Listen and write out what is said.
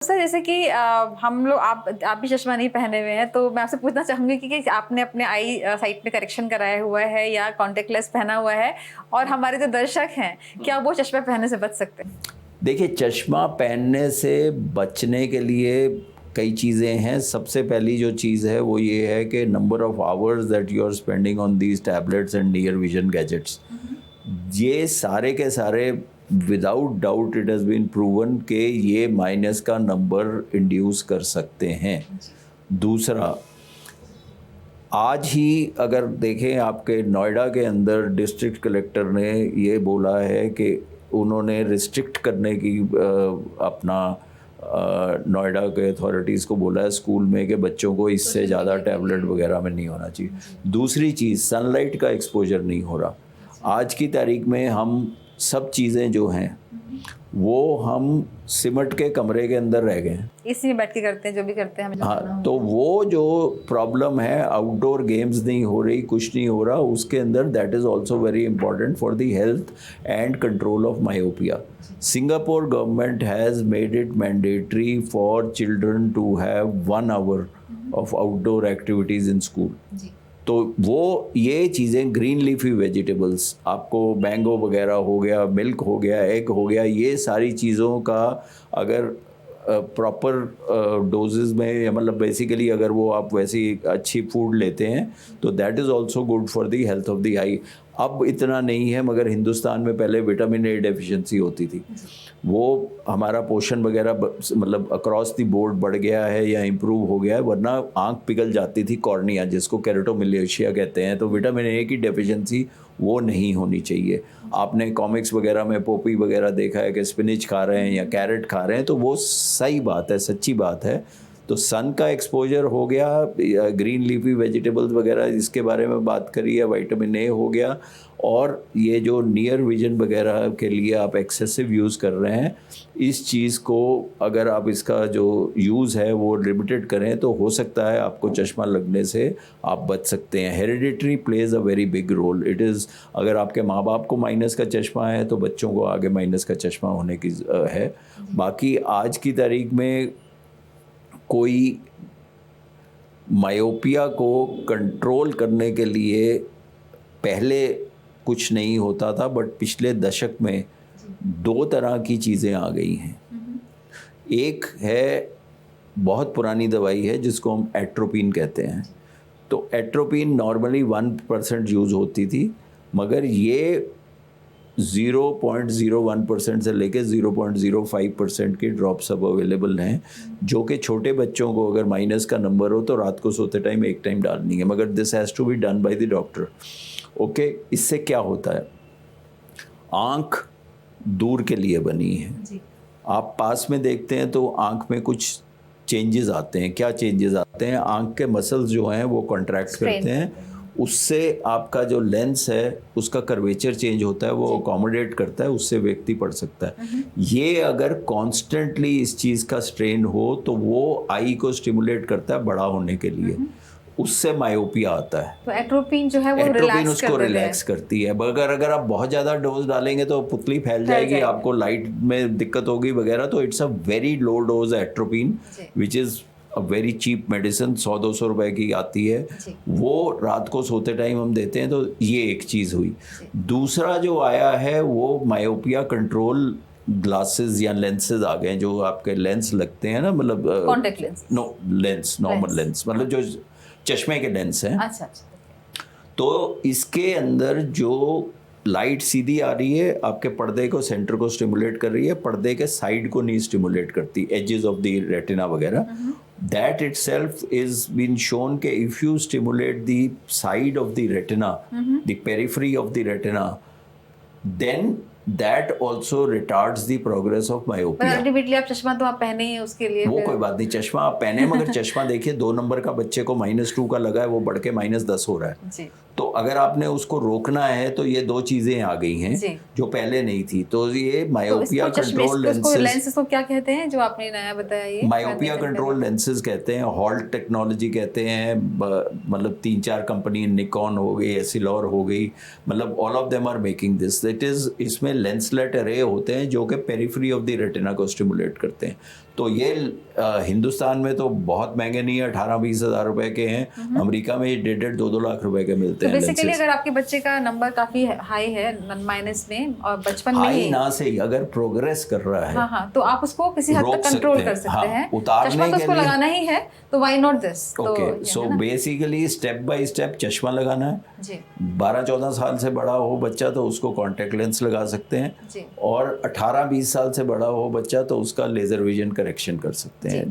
Sir जैसे कि हम लोग आप भी चश्मा नहीं पहने हुए हैं, तो मैं आपसे पूछना चाहूंगी कि आपने अपने आई साइट में करेक्शन कराया हुआ है या कॉन्टेक्ट लेंस पहना हुआ है, और हमारे जो दर्शक हैं क्या वो चश्मा पहनने से बच सकते हैं? देखिए, चश्मा पहनने से बचने के लिए कई चीज़ें हैं। सबसे पहली जो चीज़ है वो ये है कि number of hours that you are spending on these tablets and near vision gadgets, ये सारे के सारे without doubt it has been proven कि ये माइनस का नंबर इंड्यूस कर सकते हैं। दूसरा, आज ही अगर देखें, आपके नोएडा के अंदर डिस्ट्रिक्ट कलेक्टर ने ये बोला है कि उन्होंने रिस्ट्रिक्ट करने की अपना नोएडा के अथॉरिटीज़ को बोला है स्कूल में कि बच्चों को इससे ज़्यादा टैबलेट वगैरह में नहीं होना चाहिए। दूसरी चीज़, सनलाइट का एक्सपोजर नहीं हो रहा। आज की तारीख में हम सब चीज़ें जो हैं वो हम सिमट के कमरे के अंदर रह गए हैं, इसी में बैठ के करते हैं जो भी करते हैं हमें। हाँ, तो वो जो प्रॉब्लम है, आउटडोर गेम्स नहीं हो रही, कुछ नहीं हो रहा उसके अंदर, that is also very important for the health and control of myopia. Singapore government has made it mandatory for children to have 1 hour of outdoor activities in school. तो वो ये चीज़ें, ग्रीन लीफी वेजिटेबल्स, आपको mango वगैरह हो गया, milk हो गया, एग हो गया, ये सारी चीज़ों का अगर प्रॉपर डोजेज़ में, या मतलब बेसिकली अगर वो आप वैसी अच्छी फूड लेते हैं तो that is also good for the health of the eye. अब इतना नहीं है, मगर हिंदुस्तान में पहले विटामिन ए डेफिशिएंसी होती थी, वो हमारा पोषण वगैरह मतलब अक्रॉस द बोर्ड बढ़ गया है या इम्प्रूव हो गया है, वरना आंख पिघल जाती थी, कॉर्निया जिसको केराटोमिलिशिया कहते हैं। तो विटामिन ए की डेफिशिएंसी वो नहीं होनी चाहिए। आपने कॉमिक्स वगैरह में पोपी वगैरह देखा है कि स्पिनिच खा रहे हैं या कैरेट खा रहे हैं, तो वो सही बात है, सच्ची बात है। तो सन का एक्सपोजर हो गया, ग्रीन लीफी वेजिटेबल्स वगैरह इसके बारे में बात करी है, विटामिन ए हो गया, और ये जो नियर विजन वगैरह के लिए आप एक्सेसिव यूज़ कर रहे हैं, इस चीज़ को अगर आप इसका जो यूज़ है वो लिमिटेड करें तो हो सकता है आपको चश्मा लगने से आप बच सकते हैं। Hereditary plays a very big role. It is, अगर आपके माँ बाप को माइनस का चश्मा है तो बच्चों को आगे माइनस का चश्मा होने की है। बाकी आज की तारीख में कोई मायोपिया को कंट्रोल करने के लिए पहले कुछ नहीं होता था, बट पिछले दशक में 2 तरह की चीज़ें आ गई हैं। एक है, बहुत पुरानी दवाई है जिसको हम एट्रोपिन कहते हैं। तो एट्रोपिन नॉर्मली 1% यूज़ होती थी, मगर ये 0.01% से लेके 0.05% के ड्रॉप्स अब अवेलेबल हैं, जो कि छोटे बच्चों को अगर माइनस का नंबर हो तो रात को सोते टाइम एक टाइम डालनी है, मगर this has to be done by the doctor. Okay, इससे क्या होता है, आँख दूर के लिए बनी है जी। आप पास में देखते हैं तो आँख में कुछ चेंजेस आते हैं। क्या चेंजेस आते हैं? आँख के मसल्स जो हैं वो कॉन्ट्रैक्ट करते हैं, उससे आपका जो लेंस है उसका कर्वेचर चेंज होता है, वो अकोमोडेट करता है, उससे व्यक्ति पढ़ सकता है। ये अगर कॉन्स्टेंटली इस चीज़ का स्ट्रेन हो तो वो आई को स्टिमुलेट करता है बड़ा होने के लिए, उससे मायोपिया आता है। तो एट्रोपिन जो है वो एट्रोपिन उसको रिलैक्स करती है, मगर अगर आप बहुत ज़्यादा डोज डालेंगे तो पुतली फैल जाएगी, आपको लाइट में दिक्कत होगी वगैरह। तो it's a very low dose atropine which is a very cheap medicine, 100-200 रुपए की आती है, वो रात को सोते टाइम हम देते हैं। तो ये एक चीज़ हुई। दूसरा जो आया है वो मायोपिया कंट्रोल ग्लासेस या लेंसेज आ गए, जो आपके लेंस लगते हैं ना, मतलब contact lens, no lens, normal lens, मतलब जो चश्मे के लेंस हैं। अच्छा। तो इसके अंदर जो लाइट सीधी आ रही है, आपके पर्दे को, सेंटर को स्टिमुलेट कर रही है, पर्दे के साइड को नहीं स्टिमुलेट करती, एजेस ऑफ द रेटिना वगैरह। That itself is been shown के if you stimulate the side of the retina, the periphery of the retina, then that also retards the progress of myopia। Ultimately आप चश्मा तो आप पहने ही हैं उसके लिए, वो कोई बात नहीं, चश्मा आप पहने, मगर चश्मा देखिए 2 नंबर का बच्चे को -2 का लगा है, वो बढ़ के -10 हो रहा है जी। तो अगर आपने उसको रोकना है तो ये 2 चीजें आ गई हैं जो पहले नहीं थी। तो ये मायोपिया कंट्रोल लेंसेज को क्या कहते हैं जो आपने नया बताया? ये मायोपिया कंट्रोल लेंसेज कहते हैं, हॉल्ट टेक्नोलॉजी कहते हैं। मतलब 3-4 कंपनी, निकॉन हो गई, एसिलॉर हो गई, मतलब all of them are making this. That is, इसमें लेंसलेट अरे होते हैं जो कि पेरिफेरी ऑफ द रेटिना को स्टिमुलेट करते हैं। तो ये हिंदुस्तान में तो बहुत महंगे नहीं है, 18-20 हज़ार रुपए के हैं। अमेरिका में ये 1.5-2 लाख रुपए के मिलते तो हैं बेसिकली लेंसेज। अगर आपके बच्चे का नंबर काफी हाई है माइनस में और बचपन में हाई ही, ना से ही अगर प्रोग्रेस कर रहा है, हाँ हाँ, तो आप उसको किसी हद रोक तक कंट्रोल सकते कर हैं। सकते हाँ, हैं। उतारने चश्मा तो के उसको लिए- लगाना ही है, तो why not this. Okay, so basically step by step चश्मा लगाना है। जी 12-14 साल से बड़ा हो बच्चा तो उसको कॉन्टेक्ट लेंस लगा सकते हैं, जी और 18-20 साल से बड़ा हो बच्चा तो उसका लेजर विजन करेक्शन कर सकते हैं।